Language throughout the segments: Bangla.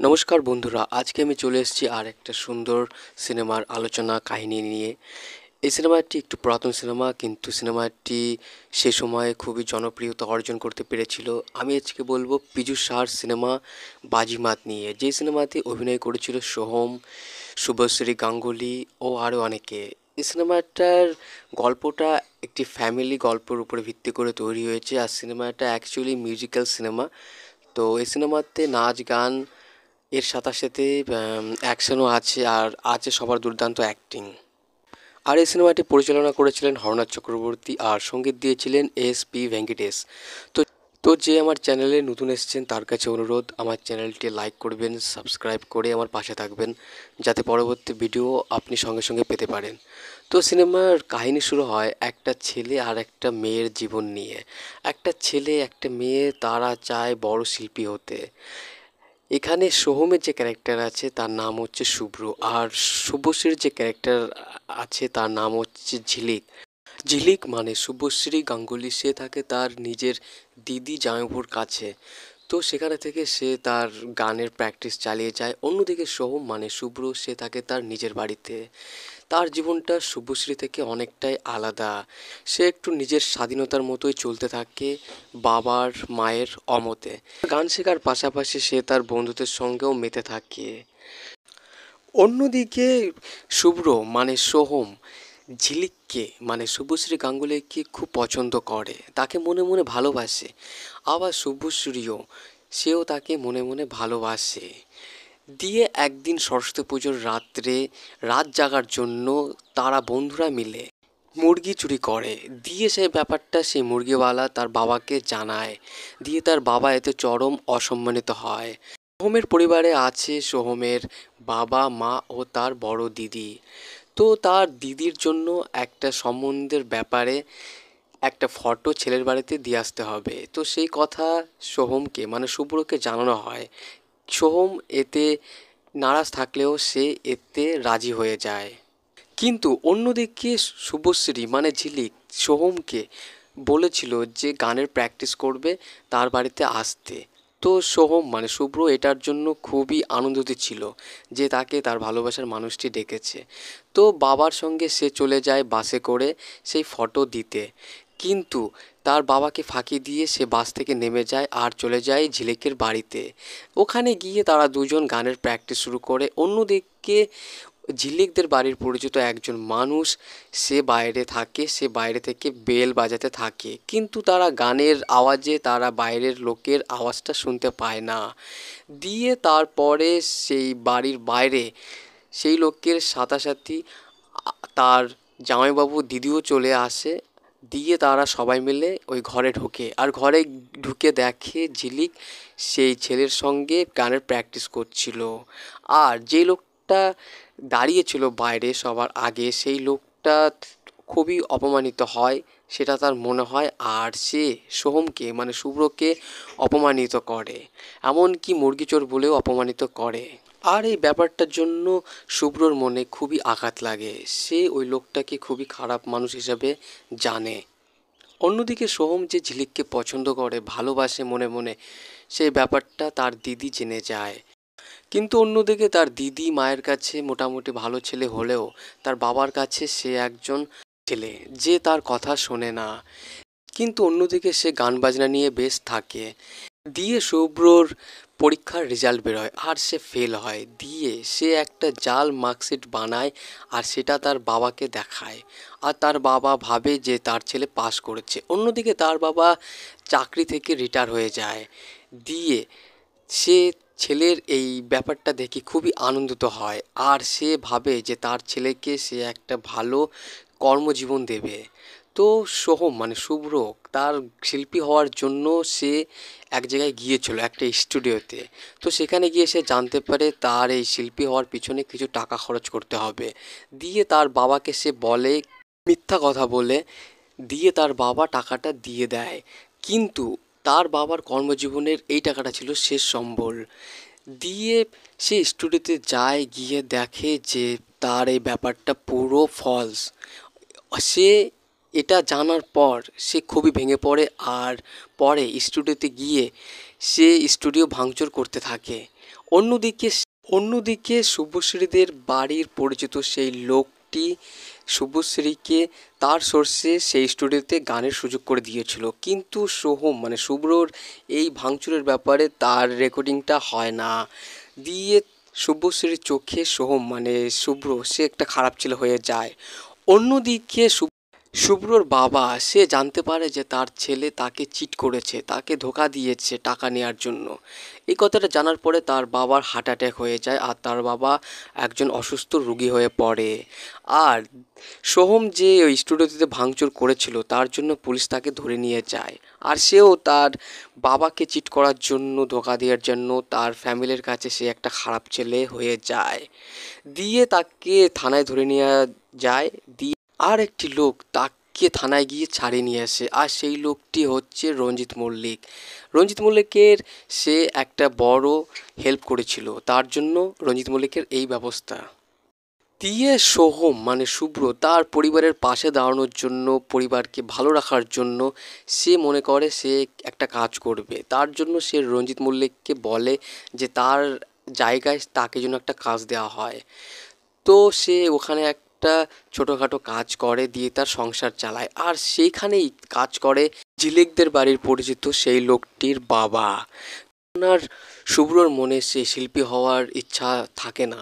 নমস্কার বন্ধুরা, আজকে আমি চলে এসেছি আর একটা সুন্দর সিনেমার আলোচনা কাহিনী নিয়ে। এই সিনেমাটি একটু পুরাতন সিনেমা, কিন্তু সিনেমাটি সে সময়ে খুবই জনপ্রিয়তা অর্জন করতে পেরেছিল। আমি আজকে বলবো পীযূষ শাহর সিনেমা বাজিমাত নিয়ে, যে সিনেমাতে অভিনয় করেছিল সোহম, শুভশ্রী গাঙ্গুলি ও আরও অনেকে। এই সিনেমাটার গল্পটা একটি ফ্যামিলি গল্পের উপরে ভিত্তি করে তৈরি হয়েছে, আর সিনেমাটা অ্যাকচুয়ালি মিউজিক্যাল সিনেমা। তো এই সিনেমাতে নাচ গান এর সাথে সাথে অ্যাকশনও আছে, আর আছে সবার দুর্দান্ত অ্যাক্টিং। আর এই সিনেমাটি পরিচালনা করেছিলেন হরনাথ চক্রবর্তী, আর সঙ্গীত দিয়েছিলেন এস.পি. ভেঙ্কটেশ। তো তো যে আমার চ্যানেলে নতুন এসেছেন তার কাছে অনুরোধ, আমার চ্যানেলটি লাইক করবেন, সাবস্ক্রাইব করে আমার পাশে থাকবেন, যাতে পরবর্তী ভিডিও আপনি সঙ্গে সঙ্গে পেতে পারেন। তো সিনেমার কাহিনী শুরু হয় একটা ছেলে আর একটা মেয়ের জীবন নিয়ে। একটা ছেলে একটা মেয়ে, তারা চায় বড় শিল্পী হতে। এখানে সোহমের যে ক্যারেক্টার আছে তার নাম হচ্ছে শুভ্র, আর শুভশ্রীর যে ক্যারেক্টার আছে তার নাম হচ্ছে ঝিলিক। ঝিলিক মানে শুভশ্রী গাঙ্গুলি, সে থাকে তার নিজের দিদি জামাইবাবুর কাছে। তো সেখানে থেকে সে তার গানের প্র্যাকটিস চালিয়ে যায়। অন্যদিকে সোহম মানে শুভ্র, সে থাকে তার নিজের বাড়িতে। তার জীবনটা শুভশ্রী থেকে অনেকটাই আলাদা। সে একটু নিজের স্বাধীনতার মতোই চলতে থাকে, বাবার মায়ের অমতে। গান শেখার পাশাপাশি সে তার বন্ধুদের সঙ্গেও মেতে থাকে। অন্যদিকে শুভ্র মানে সোহম ঝিলিককে মানে শুভশ্রী গাঙ্গুলিকে খুব পছন্দ করে, তাকে মনে মনে ভালোবাসে। আবার শুভশ্রীও, সেও তাকে মনে মনে ভালোবাসে। দিয়ে একদিন সরস্বতী পুজোর রাত্রে রাত জাগার জন্য তারা বন্ধুরা মিলে মুরগি চুরি করে। দিয়ে সেই ব্যাপারটা সেই মুরগিওয়ালা তার বাবাকে জানায়। দিয়ে তার বাবা এতে চরম অসম্মানিত হয়। সোহমের পরিবারে আছে সোহমের বাবা মা ও তার বড় দিদি। তো তার দিদির জন্য একটা সম্বন্ধের ব্যাপারে একটা ফটো ছেলের বাড়িতে দিয়ে আসতে হবে। তো সেই কথা সোহমকে মানে শুভ্রকে জানানো হয়। সোহম এতে নারাজ থাকলেও সে এতে রাজি হয়ে যায়। কিন্তু অন্যদিকে শুভশ্রী মানে ঝিলিক সোহমকে বলেছিল যে গানের প্র্যাকটিস করবে, তার বাড়িতে আসতে। তো সোহম মানে শুভ্র এটার জন্য খুবই আনন্দিত ছিল যে তাকে তার ভালোবাসার মানুষটি ডেকেছে। তো বাবার সঙ্গে সে চলে যায় বাসে করে সেই ফটো দিতে। কিন্তু তার বাবাকে ফাঁকি দিয়ে সে বাস থেকে নেমে যায় আর চলে যায় ঝিলিকের বাড়িতে। ওখানে গিয়ে তারা দুজন গানের প্র্যাকটিস শুরু করে। অন্যদিকে ঝিলিকদের বাড়ির পরিচিত একজন মানুষ, সে বাইরে থাকে, সে বাইরে থেকে বেল বাজাতে থাকে, কিন্তু তারা গানের আওয়াজে তারা বাইরের লোকের আওয়াজটা শুনতে পায় না। দিয়ে তারপরে সেই বাড়ির বাইরে সেই লোকের সাথে তার জামাইবাবু দিদিও চলে আসে। দিয়ে তারা সবাই মিলে ওই ঘরে ঢোকে, আর ঘরে ঢুকে দেখে ঝিলিক সেই ছেলের সঙ্গে গানের প্র্যাকটিস করছিল। আর যে লোকটা দাঁড়িয়েছিল বাইরে সবার আগে, সেই লোকটা খুবই অপমানিত হয়, সেটা তার মনে হয়। আর সে সোহমকে মানে শুভ্রকে অপমানিত করে, এমনকি মুরগিচোর বলেও অপমানিত করে। আর এই ব্যাপারটার জন্য শুভ্রর মনে খুবই আঘাত লাগে, সে ওই লোকটাকে খুবই খারাপ মানুষ হিসাবে জানে। অন্যদিকে সোহম যে ঝিলিককে পছন্দ করে, ভালোবাসে মনে মনে, সেই ব্যাপারটা তার দিদি জেনে যায়। কিন্তু অন্যদিকে তার দিদি মায়ের কাছে মোটামুটি ভালো ছেলে হলেও তার বাবার কাছে সে একজন ছেলে যে তার কথা শোনে না। কিন্তু অন্যদিকে সে গান বাজনা নিয়ে বেশ থাকে। দিয়ে শুভ্রর পরীক্ষার রেজাল্ট বেরোয় আর সে ফেল হয়। দিয়ে সে একটা জাল মার্কশিট বানায় আর সেটা তার বাবাকে দেখায়, আর তার বাবা ভাবে যে তার ছেলে পাস করেছে। অন্যদিকে তার বাবা চাকরি থেকে রিটায়ার হয়ে যায়। দিয়ে সে ছেলের এই ব্যাপারটা দেখে খুবই আনন্দিত হয়, আর সে ভাবে যে তার ছেলেকে সে একটা ভালো কর্মজীবন দেবে। তো সোহম মানে শুভ্র তার শিল্পী হওয়ার জন্য সে এক জায়গায় গিয়েছিল একটা স্টুডিওতে। তো সেখানে গিয়ে সে জানতে পারে তার এই শিল্পী হওয়ার পিছনে কিছু টাকা খরচ করতে হবে। দিয়ে তার বাবাকে সে বলে, মিথ্যা কথা বলে। দিয়ে তার বাবা টাকাটা দিয়ে দেয়। কিন্তু তার বাবার কর্মজীবনের এই টাকাটা ছিল শেষ সম্বল। দিয়ে সে স্টুডিওতে যায়, গিয়ে দেখে যে তার এই ব্যাপারটা পুরো ফলস। সে এটা জানার পর সে খুবই ভেঙে পড়ে, আর পরে স্টুডিওতে গিয়ে সে স্টুডিও ভাঙচুর করতে থাকে। অন্যদিকে অন্যদিকে শুভশ্রীদের বাড়ির পরিচিত সেই লোকটি শুভশ্রীকে তার সোর্সে সেই স্টুডিওতে গানের সুযোগ করে দিয়েছিল, কিন্তু সোহম মানে শুভ্রর এই ভাঙচুরের ব্যাপারে তার রেকর্ডিংটা হয় না। দিয়ে শুভশ্রীর চোখে সোহম মানে শুভ্র সে একটা খারাপ ছেলে হয়ে যায়। অন্যদিকে শুভ্রর বাবা সে জানতে পারে যে তার ছেলে তাকে চিট করেছে, তাকে ধোকা দিয়েছে টাকা নেওয়ার জন্য। এই কথাটা জানার পরে তার বাবার হার্ট অ্যাটাক হয়ে যায়, আর তার বাবা একজন অসুস্থ রোগী হয়ে পড়ে। আর সোহম যে ওই স্টুডিওতে ভাঙচুর করেছিল তার জন্য পুলিশ তাকে ধরে নিয়ে যায়। আর সেও তার বাবাকে চিট করার জন্য, ধোকা দেওয়ার জন্য তার ফ্যামিলির কাছে সে একটা খারাপ ছেলে হয়ে যায়। দিয়ে তাকে থানায় ধরে নিয়ে যায়। দিয়ে আর একটি লোক তাকে থানায় গিয়ে ছাড়িয়ে নিয়ে আসে, আর সেই লোকটি হচ্ছে রঞ্জিত মল্লিক। রঞ্জিত মল্লিকের সে একটা বড় হেল্প করেছিল, তার জন্য রঞ্জিত মল্লিকের এই ব্যবস্থা। দিয়ে সোহম মানে শুভ্র তার পরিবারের পাশে দাঁড়ানোর জন্য, পরিবারকে ভালো রাখার জন্য সে মনে করে সে একটা কাজ করবে। তার জন্য সে রঞ্জিত মল্লিককে বলে যে তার জায়গায় তাকে যেন একটা কাজ দেওয়া হয়। তো সে ওখানে একটা ছোটোখাটো কাজ করে, দিয়ে তার সংসার চালায়। আর সেইখানেই কাজ করে ঝিলিকদের বাড়ির পরিচিত সেই লোকটির বাবা। ওনার শুভ্রর মনে সে শিল্পী হওয়ার ইচ্ছা থাকে না।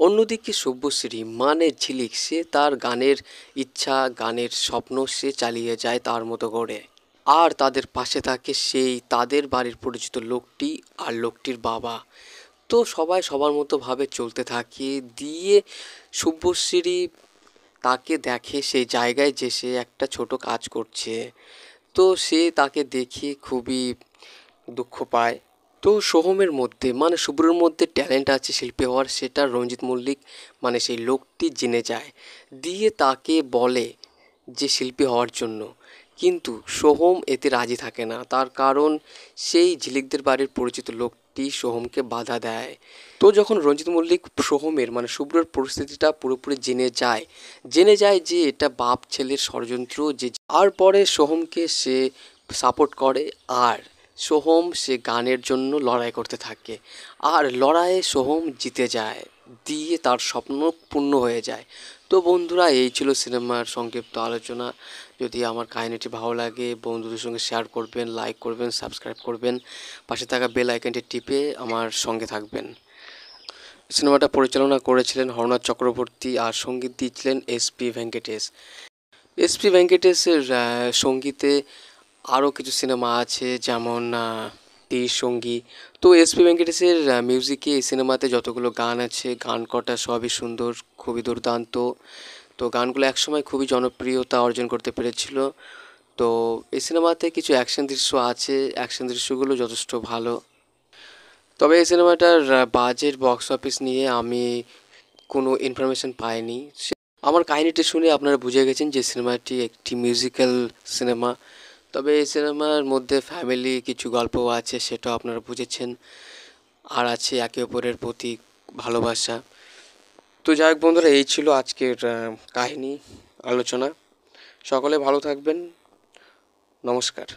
অন্যদিকে শুভশ্রী মানে ঝিলিক সে তার গানের ইচ্ছা, গানের স্বপ্ন সে চালিয়ে যায় তার মতো করে। আর তাদের পাশে থাকে সেই তাদের বাড়ির পরিচিত লোকটি আর লোকটির বাবা। তো সবাই সবার মতো ভাবে চলতে থাকে। দিয়ে শুভশ্রী তাকে দেখে সেই জায়গায় যে সে একটা ছোট কাজ করছে। তো সে তাকে দেখে খুবই দুঃখ পায়। তো সোহমের মধ্যে মানে শুভ্রর মধ্যে ট্যালেন্ট আছে শিল্পী হওয়ার, সেটা রঞ্জিত মল্লিক মানে সেই লোকটি জেনে যায়। দিয়ে তাকে বলে যে শিল্পী হওয়ার জন্য, কিন্তু সোহম এতে রাজি থাকে না। তার কারণ সেই ঝিলিকদের বাড়ির পরিচিত লোকটি সোহমকে বাধা দেয়। তো যখন রঞ্জিত মল্লিক সোহমের মানে শুভ্রর পরিস্থিতিটা পুরোপুরি জেনে যায় যে এটা বাপ ছেলের ষড়যন্ত্র, যে আর পরে সোহমকে সে সাপোর্ট করে। আর সোহম সে গানের জন্য লড়াই করতে থাকে, আর লড়াইয়ে সোহম জিতে যায়। দিয়ে তার স্বপ্ন পূর্ণ হয়ে যায়। তো বন্ধুরা, এই ছিল সিনেমার সংক্ষিপ্ত আলোচনা। যদি আমার কাহিনীটি ভালো লাগে বন্ধুদের সঙ্গে শেয়ার করবেন, লাইক করবেন, সাবস্ক্রাইব করবেন, পাশে থাকা বেল আইকনটি টিপে আমার সঙ্গে থাকবেন। সিনেমাটা পরিচালনা করেছিলেন হরনাথ চক্রবর্তী, আর সঙ্গীত দিয়েছিলেন এসপি ভেঙ্কটেশ। এসপি ভেঙ্কটেশের সঙ্গীতে আরও কিছু সিনেমা আছে, যেমন তীর সঙ্গী। তো এসপি ভেঙ্কটেশের মিউজিকে এই সিনেমাতে যতগুলো গান আছে, গান কটা সবই সুন্দর, খুবই দুর্দান্ত। তো গানগুলো একসময় খুবই জনপ্রিয়তা অর্জন করতে পেরেছিল। তো এই সিনেমাতে কিছু অ্যাকশন দৃশ্য আছে, অ্যাকশন দৃশ্যগুলো যথেষ্ট ভালো। তবে এই সিনেমাটার বাজেট, বক্স অফিস নিয়ে আমি কোনো ইনফরমেশন পাইনি। আমার কাহিনীটি শুনে আপনারা বুঝে গেছেন যে সিনেমাটি একটি মিউজিক্যাল সিনেমা। তবে এই সিনেমার মধ্যে ফ্যামিলি কিছু গল্পও আছে, সেটাও আপনারা বুঝেছেন। আর আছে একে অপরের প্রতি ভালোবাসা। তো যাই হোক বন্ধুরা, এই ছিল আজকের কাহিনী আলোচনা। সকলে ভালো থাকবেন। নমস্কার।